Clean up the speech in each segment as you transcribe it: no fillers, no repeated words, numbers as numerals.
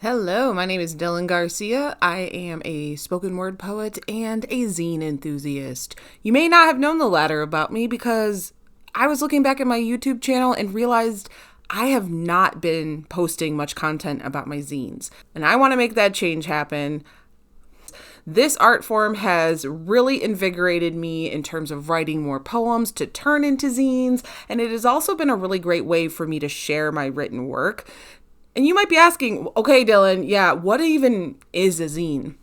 Hello, my name is Dylan Garcia. I am a spoken word poet and a zine enthusiast. You may not have known the latter about me because I was looking back at my YouTube channel and realized I have not been posting much content about my zines, and I want to make that change happen. This art form has really invigorated me in terms of writing more poems to turn into zines, and it has also been a really great way for me to share my written work. And you might be asking, okay, Dylan, yeah, what even is a zine?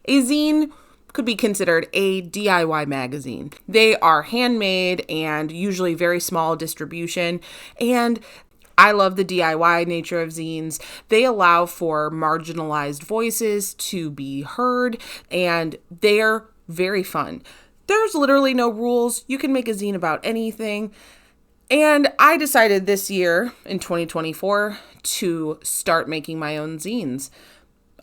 A zine could be considered a DIY magazine. They are handmade and usually very small distribution. And I love the DIY nature of zines. They allow for marginalized voices to be heard, and they're very fun. There's literally no rules. You can make a zine about anything. And I decided this year, in 2024, to start making my own zines.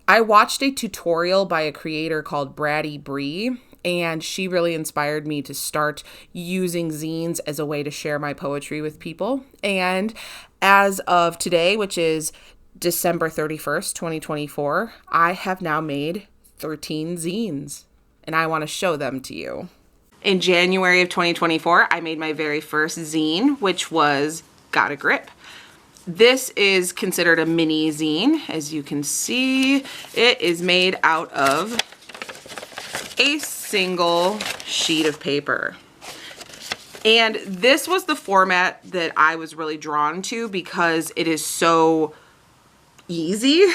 I watched a tutorial by a creator called Braddy Bree, and she really inspired me to start using zines as a way to share my poetry with people. And as of today, which is December 31st, 2024, I have now made 13 zines, and I want to show them to you. In January of 2024, I made my very first zine, which was Got a Grip. This is considered a mini zine. As you can see, it is made out of a single sheet of paper. And this was the format that I was really drawn to because it is so easy.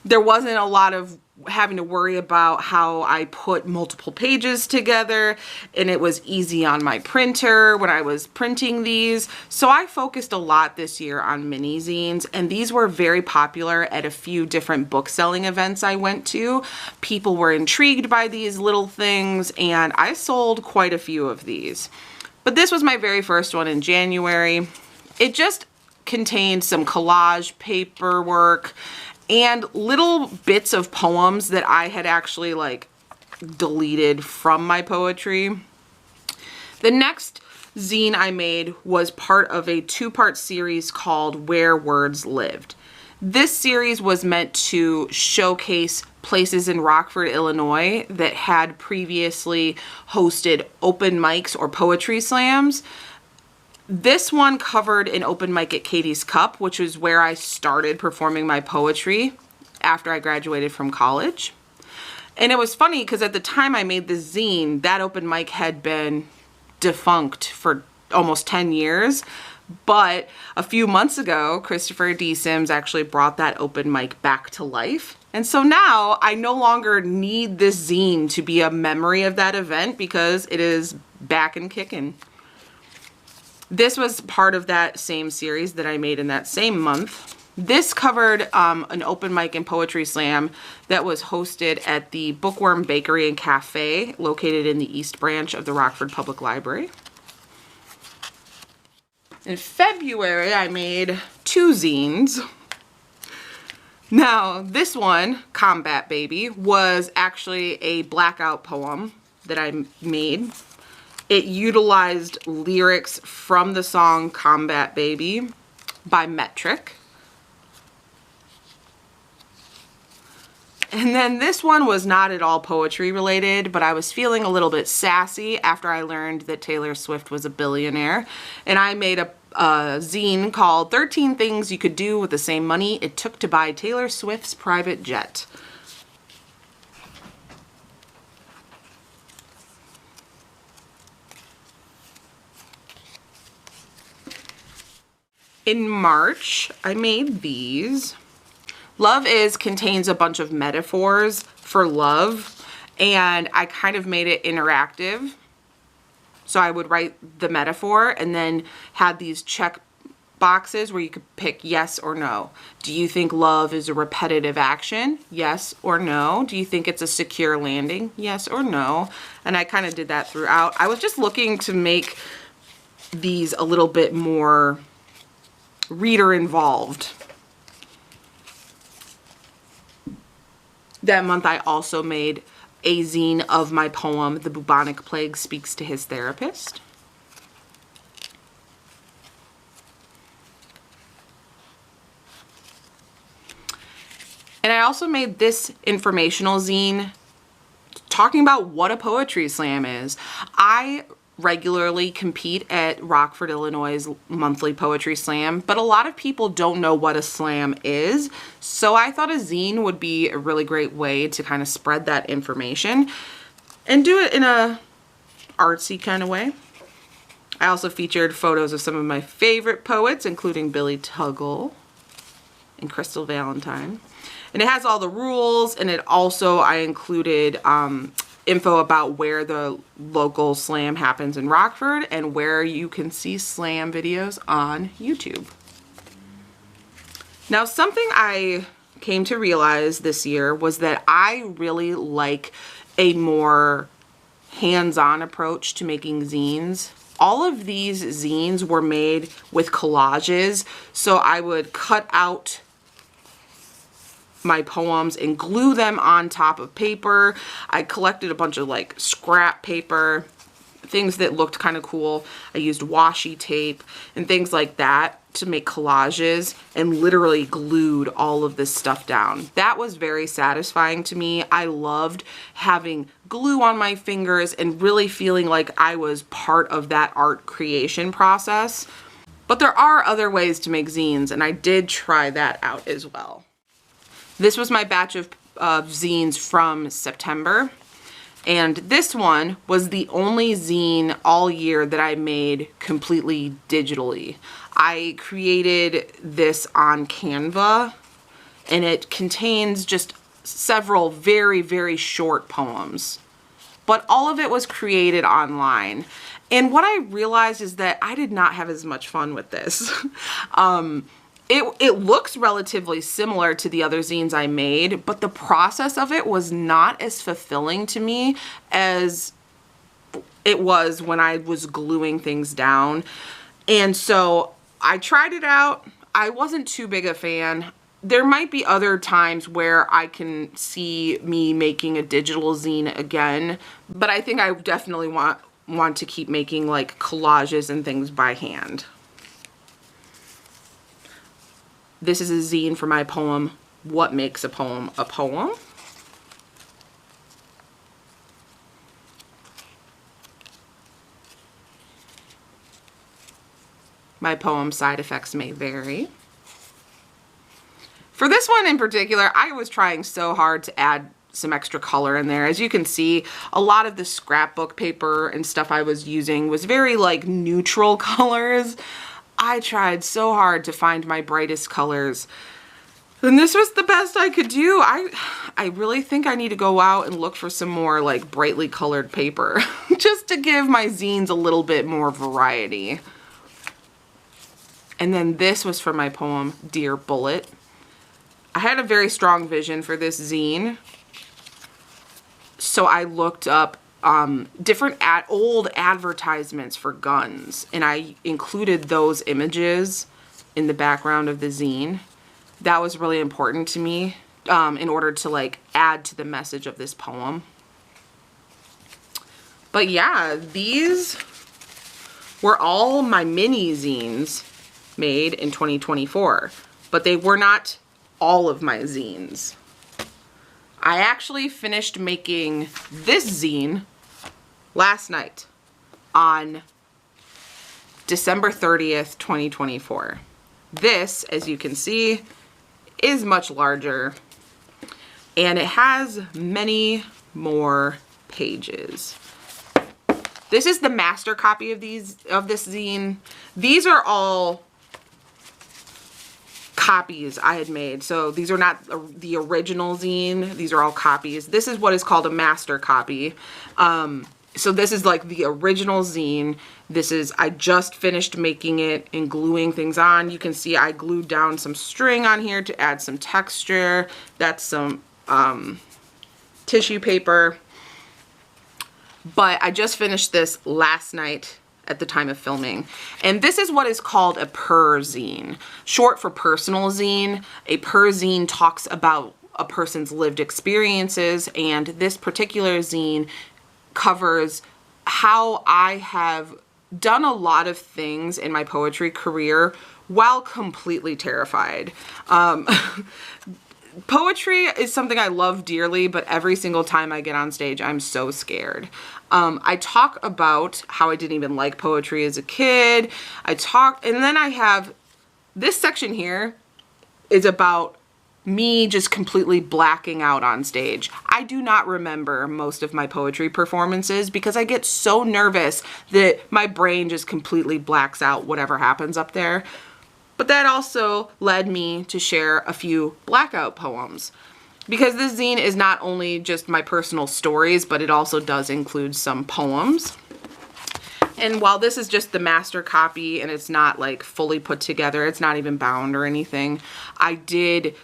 There wasn't a lot of having to worry about how I put multiple pages together, and it was easy on my printer when I was printing these. So I focused a lot this year on mini zines, and these were very popular at a few different book selling events I went to. People were intrigued by these little things, and I sold quite a few of these. But this was my very first one in January. It just contained some collage paperwork and little bits of poems that I had actually deleted from my poetry. The next zine I made was part of a two-part series called Where Words Lived. This series was meant to showcase places in Rockford, Illinois that had previously hosted open mics or poetry slams. This one covered an open mic at Katie's Cup, which is where I started performing my poetry after I graduated from college. And it was funny because at the time I made this zine, that open mic had been defunct for almost 10 years. But a few months ago, Christopher D. Sims actually brought that open mic back to life. And so now I no longer need this zine to be a memory of that event because it is back and kicking. This was part of that same series that I made in that same month. This covered an open mic and poetry slam that was hosted at the Bookworm Bakery and Cafe located in the East Branch of the Rockford Public Library. In February, I made two zines. Now, this one, Combat Baby, was actually a blackout poem that I made. It utilized lyrics from the song Combat Baby by Metric. And then this one was not at all poetry related, but I was feeling a little bit sassy after I learned that Taylor Swift was a billionaire. And I made a zine called 13 Things You Could Do with the Same Money It Took to Buy Taylor Swift's Private Jet. In March, I made these. Love Is contains a bunch of metaphors for love, and I kind of made it interactive. So I would write the metaphor and then had these check boxes where you could pick yes or no. Do you think love is a repetitive action? Yes or no. Do you think it's a secure landing? Yes or no. And I kind of did that throughout. I was just looking to make these a little bit more reader involved. That month I also made a zine of my poem, The Bubonic Plague Speaks to His Therapist. And I also made this informational zine talking about what a poetry slam is. I regularly compete at Rockford, Illinois' monthly poetry slam, but a lot of people don't know what a slam is. So I thought a zine would be a really great way to kind of spread that information and do it in a artsy kind of way. I also featured photos of some of my favorite poets, including Billy Tuggle and Crystal Valentine. And it has all the rules, and it also, I included info about where the local slam happens in Rockford and where you can see slam videos on YouTube. Now, something I came to realize this year was that I really like a more hands-on approach to making zines. All of these zines were made with collages, so I would cut out my poems and glue them on top of paper. I collected a bunch of like scrap paper, things that looked kind of cool. I used washi tape and things like that to make collages and literally glued all of this stuff down. That was very satisfying to me. I loved having glue on my fingers and really feeling like I was part of that art creation process. But there are other ways to make zines, and I did try that out as well. This was my batch of zines from September, and this one was the only zine all year that I made completely digitally. I created this on Canva, and it contains just several very, very short poems, but all of it was created online. And what I realized is that I did not have as much fun with this. It looks relatively similar to the other zines I made, but the process of it was not as fulfilling to me as it was when I was gluing things down. And so I tried it out. I wasn't too big a fan. There might be other times where I can see me making a digital zine again, but I think I definitely want to keep making like collages and things by hand. This is a zine for my poem, What Makes a Poem a Poem? My poem, Side Effects May Vary. For this one in particular, I was trying so hard to add some extra color in there. As you can see, a lot of the scrapbook paper and stuff I was using was very like neutral colors. I tried so hard to find my brightest colors, and this was the best I could do. I really think I need to go out and look for some more like brightly colored paper just to give my zines a little bit more variety. And then this was for my poem, Dear Bullet. I had a very strong vision for this zine, so I looked up different old advertisements for guns, and I included those images in the background of the zine. That was really important to me in order to like add to the message of this poem. But yeah, these were all my mini zines made in 2024, but they were not all of my zines. I actually finished making this zine last night on December 30th, 2024. This, as you can see, is much larger, and it has many more pages. This is the master copy of this zine. These are all copies I had made. So these are not the original zine. These are all copies. This is what is called a master copy. So this is like the original zine. I just finished making it and gluing things on. You can see I glued down some string on here to add some texture. That's some tissue paper. But I just finished this last night at the time of filming. And this is what is called a per zine, short for personal zine. A per zine talks about a person's lived experiences, and this particular zine covers how I have done a lot of things in my poetry career while completely terrified. Poetry is something I love dearly, but every single time I get on stage, I'm so scared. I talk about how I didn't even like poetry as a kid. And then I have this section here is about me just completely blacking out on stage. I do not remember most of my poetry performances because I get so nervous that my brain just completely blacks out whatever happens up there. But that also led me to share a few blackout poems, because this zine is not only just my personal stories, but it also does include some poems. And while this is just the master copy and it's not like fully put together, it's not even bound or anything, I did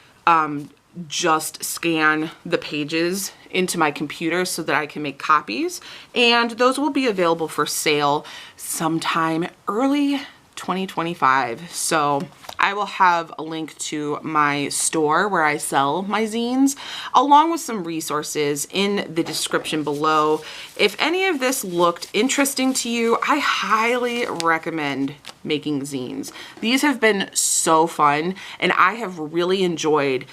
just scan the pages into my computer so that I can make copies, and those will be available for sale sometime early 2025. So I will have a link to my store where I sell my zines, along with some resources in the description below. If any of this looked interesting to you, I highly recommend making zines. These have been so fun, and I have really enjoyed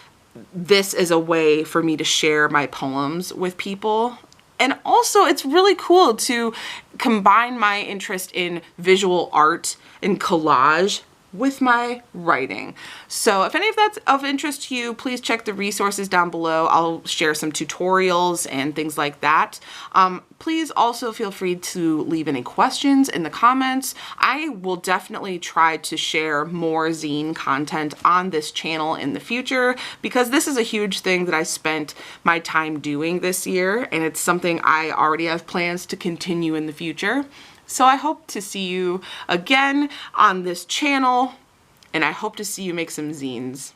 this as a way for me to share my poems with people. And also, it's really cool to combine my interest in visual art and collage with my writing. So if any of that's of interest to you, please check the resources down below. I'll share some tutorials and things like that. Please also feel free to leave any questions in the comments. I will definitely try to share more zine content on this channel in the future, because this is a huge thing that I spent my time doing this year, and it's something I already have plans to continue in the future. So I hope to see you again on this channel, and I hope to see you make some zines.